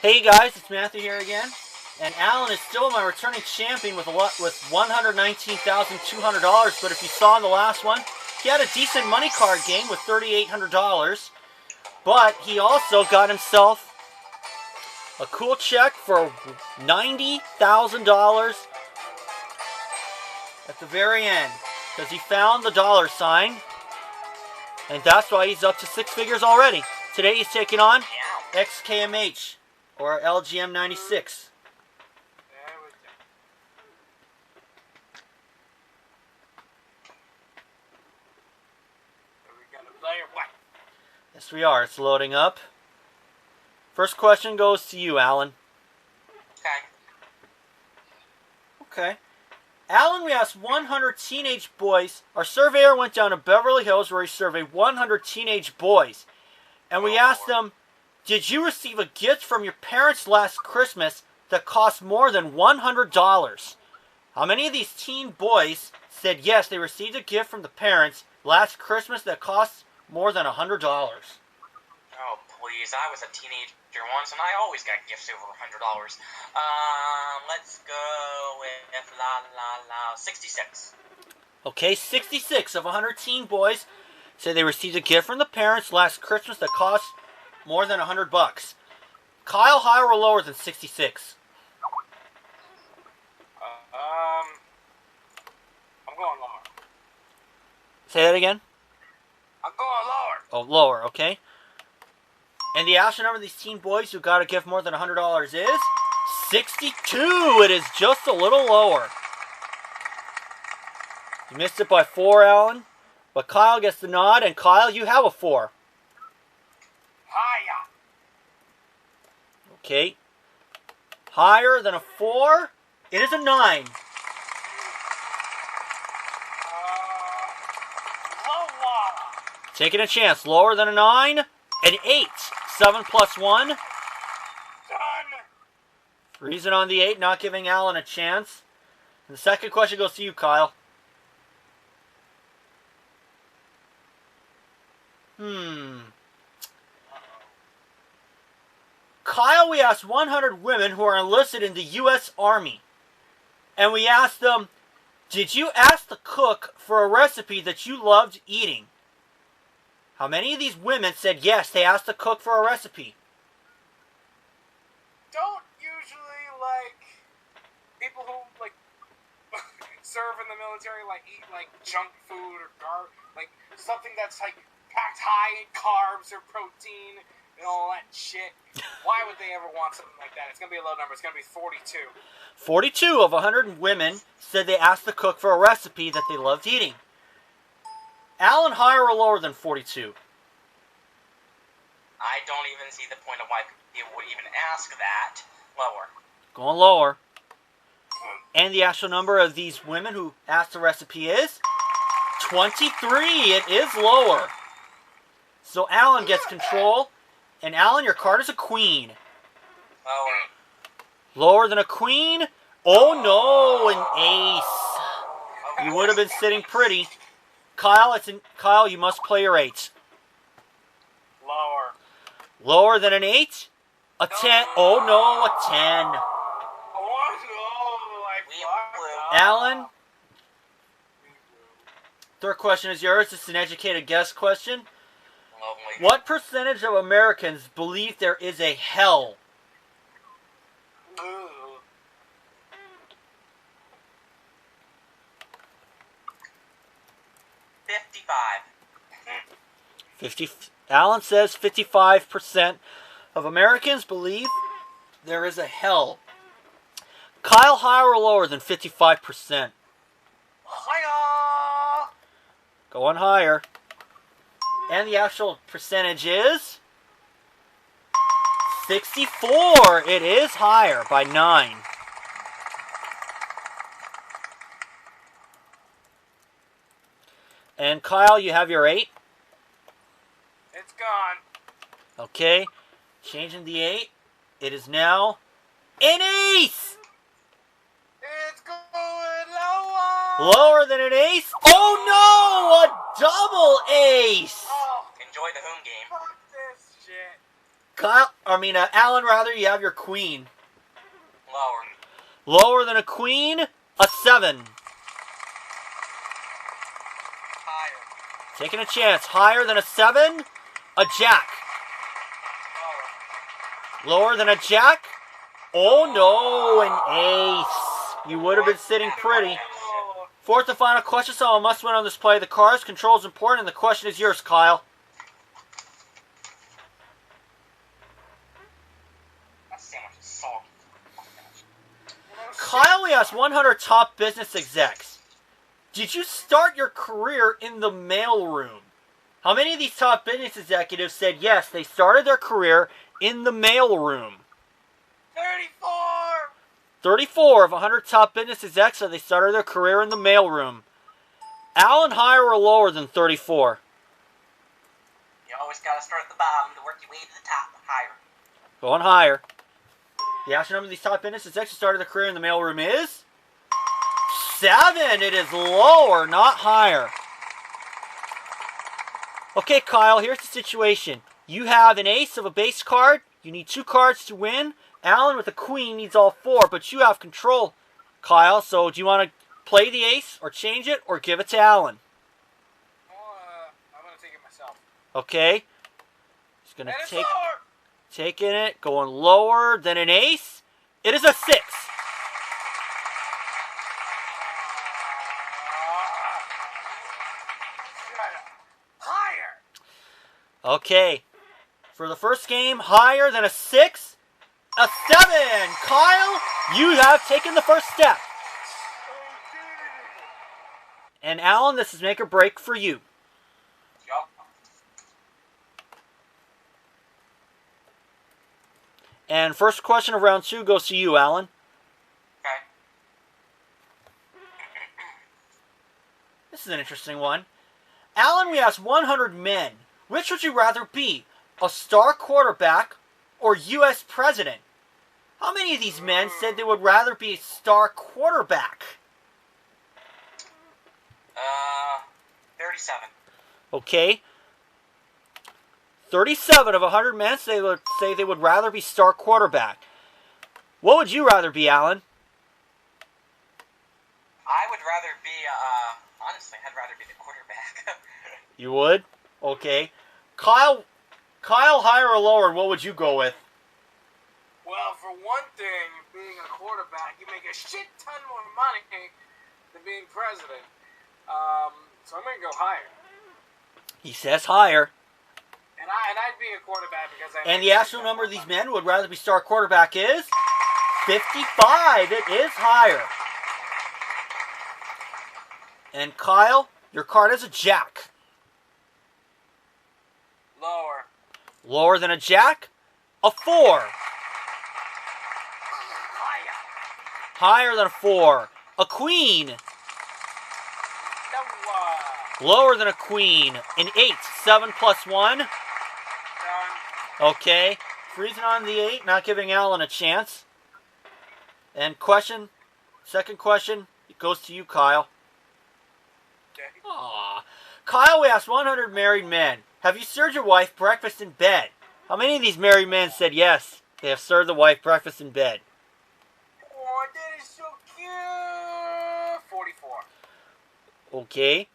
Hey guys, it's Matthew here again, and Alan is still my returning champion with $119,200. But if you saw in the last one, he had a decent money card game with $3,800. But he also got himself a cool check for $90,000 at the very end, because he found the dollar sign, and that's why he's up to six figures already. Today he's taking on xKMHx, or LGM96. Yes, we are. It's loading up. First question goes to you, Alan. Okay. Alan, we asked 100 teenage boys. Our surveyor went down to Beverly Hills where he surveyed 100 teenage boys. And we asked them, did you receive a gift from your parents last Christmas that cost more than $100? How many of these teen boys said yes, they received a gift from the parents last Christmas that cost more than $100? Oh, please. I was a teenager once, and I always got gifts over $100. Let's go with 66. Okay, 66 of 100 teen boys said they received a gift from the parents last Christmas that cost more than $100. Kyle, higher or lower than 66? I'm going lower. Say that again? I'm going lower. Oh, lower, okay. And the actual number of these teen boys who got a gift more than $100 is 62. It is just a little lower. You missed it by 4, Alan. But Kyle gets the nod, and Kyle, you have a 4. Higher. Okay. Higher than a 4? It is a 9. Lower. Taking a chance. Lower than a 9? An 8. 7 plus 1. Done. Reason on the 8, not giving Alan a chance. And the second question goes to you, Kyle. Kyle, we asked 100 women who are enlisted in the U.S. Army. And we asked them, did you ask the cook for a recipe that you loved eating? How many of these women said yes, they asked the cook for a recipe? Don't usually, people who, serve in the military, eat, junk food or something that's, packed high in carbs or protein and all that shit. Why would they ever want something like that? It's going to be a low number. It's going to be 42. 42 of 100 women said they asked the cook for a recipe that they loved eating. Alan, higher or lower than 42? I don't even see the point of why people would even ask that. Lower. Going lower. And the actual number of these women who asked the recipe is 23. It is lower. So Alan gets control. And Alan, your card is a queen. Lower. Lower than a queen? Oh no, an ace. You would have been sitting pretty. Kyle, Kyle, you must play your 8. Lower. Lower than an 8? A 10. Oh no, a 10. Alan, third question is yours. It's an educated guess question. Lovely. What percentage of Americans believe there is a hell? 55. Alan says 55% of Americans believe there is a hell. Kyle, higher or lower than 55%? Higher. Going higher. And the actual percentage is 64. It is higher by 9. And Kyle, you have your 8. It's gone. Okay. Changing the 8. It is now an ace. It's going lower. Lower than an ace? Oh no! A double ace! Oh, Enjoy the home game. fuck this shit. Alan, rather, you have your queen. Lower. Lower than a queen, a 7. Higher. Taking a chance. Higher than a 7, a jack. Lower. Lower than a jack? Oh no, an ace. You would have been sitting pretty. Fourth and final question, so I must win on this play. The cards control is important, and the question is yours, Kyle. That sandwich is soggy. Kyle, we asked 100 top business execs. Did you start your career in the mailroom? How many of these top business executives said yes, they started their career in the mailroom? 34! 34 of 100 top business execs said they started their career in the mailroom. Alan, higher or lower than 34? You always gotta start at the bottom to work your way to the top. Higher. Going higher. The actual number of these top business execs who started their career in the mailroom is 7. It is lower, not higher. Okay, Kyle, here's the situation. You have an ace of a base card. You need 2 cards to win. Alan with a queen needs all 4, but you have control, Kyle. So do you want to play the ace or change it or give it to Alan? I'm going to take it myself. Okay. He's going And to it's take lower! taking it, going lower than an ace. It is a 6. Higher! Okay. For the first game, higher than a 6, a 7. Kyle, you have taken the first step. And Alan, this is make or break for you. Yup. And first question of round 2 goes to you, Alan. Okay. This is an interesting one. Alan, we asked 100 men. Which would you rather be? A star quarterback or U.S. president? How many of these men said they would rather be a star quarterback? 37. Okay. 37 of 100 men say they would rather be star quarterback. What would you rather be, Alan? I would rather be, honestly, I'd rather be the quarterback. You would? Okay. Kyle, higher or lower, what would you go with? Well, for one thing, being a quarterback, you make a shit ton more money than being president. So I'm going to go higher. He says higher. And I'd be a quarterback because I... And the actual number of these men who would rather be star quarterback is 55. It is higher. And Kyle, your card is a jack. Lower. Lower than a jack? A 4. Higher. Higher than a 4. A queen. No, Lower than a queen. An 8. 7 plus 1. done. Okay. Freezing on the 8, not giving Alan a chance. And second question, it goes to you, Kyle. Okay. Aww. Kyle, we asked 100 married men. Have you served your wife breakfast in bed? How many of these married men said yes, they have served the wife breakfast in bed? Oh, that is so cute. 44. Okay.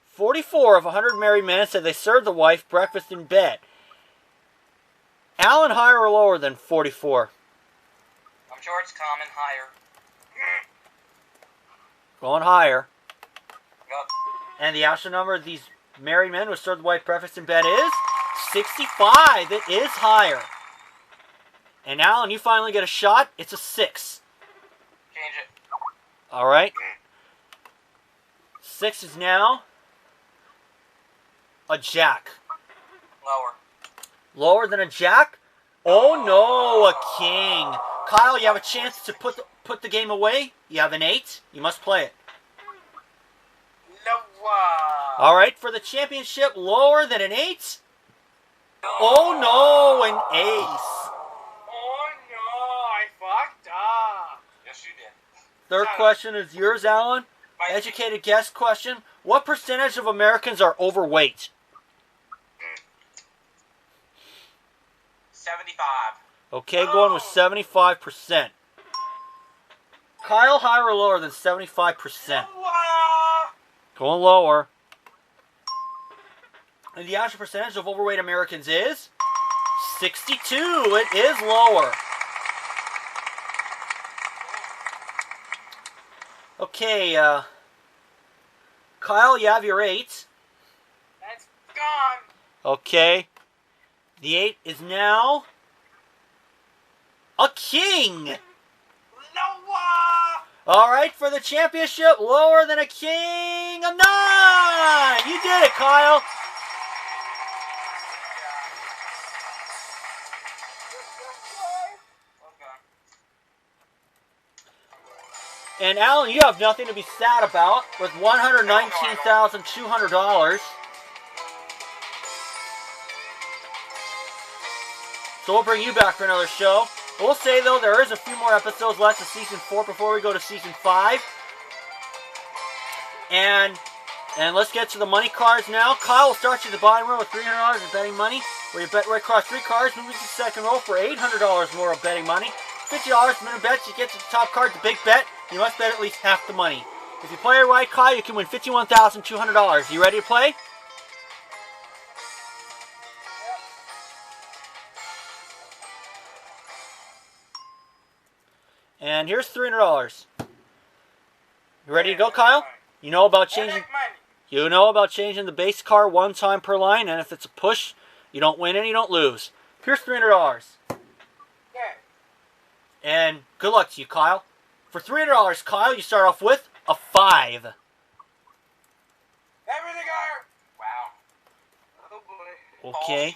44 of 100 married men said they served the wife breakfast in bed. Alan, higher or lower than 44? I'm sure it's common. Higher. Going higher. Yup. And the actual number of these married men who served the wife breakfast in bed is 65. It is higher. And Alan, you finally get a shot. It's a 6. Change it. All right. 6 is now a jack. Lower. Lower than a jack? Oh no, a king. Kyle, you have a chance to put the game away. You have an 8. You must play it. No. All right, for the championship, lower than an 8. Oh no, an ace. Oh no, I fucked up. Yes, you did. Third question is yours, Alan. My Educated guess question. What percentage of Americans are overweight? 70%. 75. Okay, going with 75%. Kyle, higher or lower than 75%? Going lower. And the actual percentage of overweight Americans is 62. It is lower. Okay, Kyle, you have your 8. That's gone. Okay. The 8 is now a king. Noah! All right, for the championship, lower than a king, a 9. You did it, Kyle. And Alan, you have nothing to be sad about with $119,200. So we'll bring you back for another show. We'll say, though, there is a few more episodes left of Season 4 before we go to Season 5. And let's get to the money cards now. Kyle will start you at the bottom row with $300 of betting money, where you bet right across 3 cards. Move to the second row for $800 more of betting money. $50 minimum bets. You get to the top card, the big bet. You must bet at least half the money. If you play it right, Kyle, you can win $51,200. You ready to play? And here's $300. You ready to go, Kyle? You know about changing. You know about changing the base car one time per line, and if it's a push, you don't win and you don't lose. Here's $300. And good luck to you, Kyle. For $300, Kyle, you start off with a 5. Everything higher. Wow. Oh boy. Okay.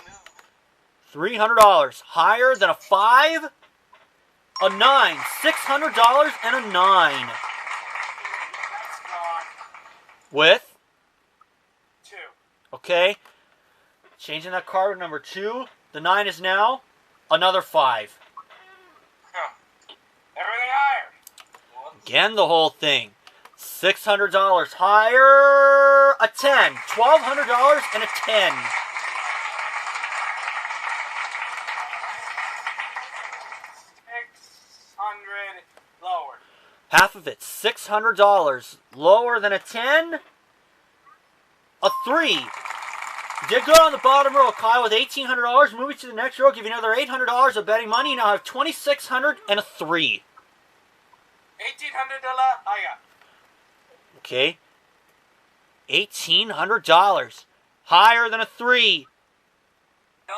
$300. Higher than a 5? A 9. $600 and a 9. That's gone. With? 2. Okay. Changing that card to number 2. The 9 is now another 5. Everything higher. Again, the whole thing. $600 higher. A 10. $1,200 and a 10. $600 lower. Half of it. $600. Lower than a 10. A 3. You did good on the bottom row, Kyle, with $1,800. Moving to the next row, give you another $800 of betting money. You now have $2,600 and a 3. $1,800 higher. Okay. $1,800. Higher than a 3.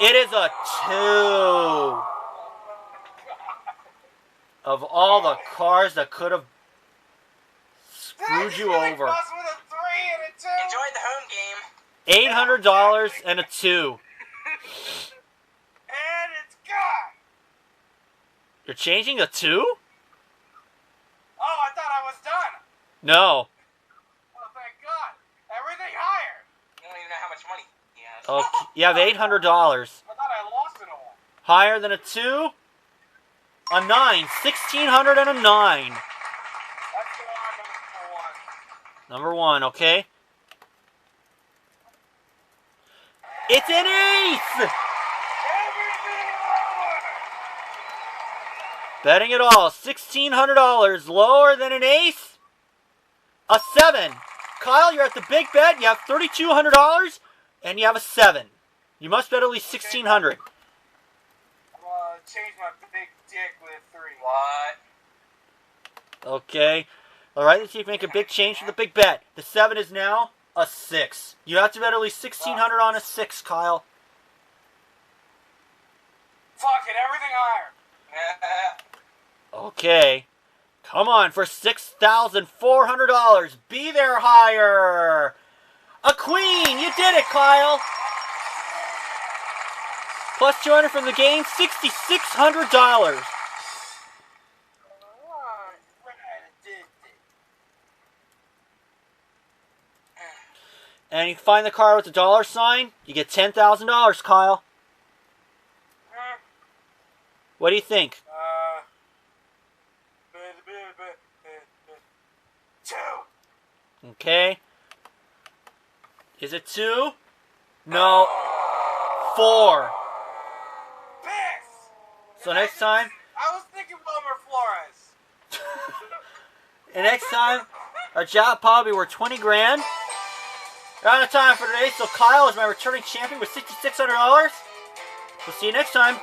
It is a 2. Of all the cars that could have screwed you over. With a 3 and a 2. Enjoy the home game. $800 and a 2. And it's gone. You're changing a 2? Oh, I thought I was done. No. Oh, thank God. Everything higher. You don't even know how much money he has. Okay. You have $800. I thought I lost it all. Higher than a 2? A 9. $1,600 and a 9. That's the one, Number 1, okay? It's an ace! Everything lower. Betting it all. $1,600. Lower than an ace? A 7. Kyle, you're at the big bet. You have $3,200 and you have a 7. You must bet at least $1,600. Change my big dick with 3. What? Okay. Alright, let's see if you make a big change for the big bet. The 7 is now a 6. You have to bet at least $1,600 on a 6, Kyle. Fuck it, everything higher. Okay. Come on, for $6,400. Be there higher. A queen. You did it, Kyle. Plus 200 from the game, $6,600. And you find the card with the dollar sign, you get $10,000, Kyle. What do you think? 2. Okay. Is it 2? No. 4. Piss. So next time, I was thinking Wilmer Flores. and next time, our jackpot will be worth 20 grand. We're out of time for today, so Kyle is my returning champion with $6,600. We'll see you next time.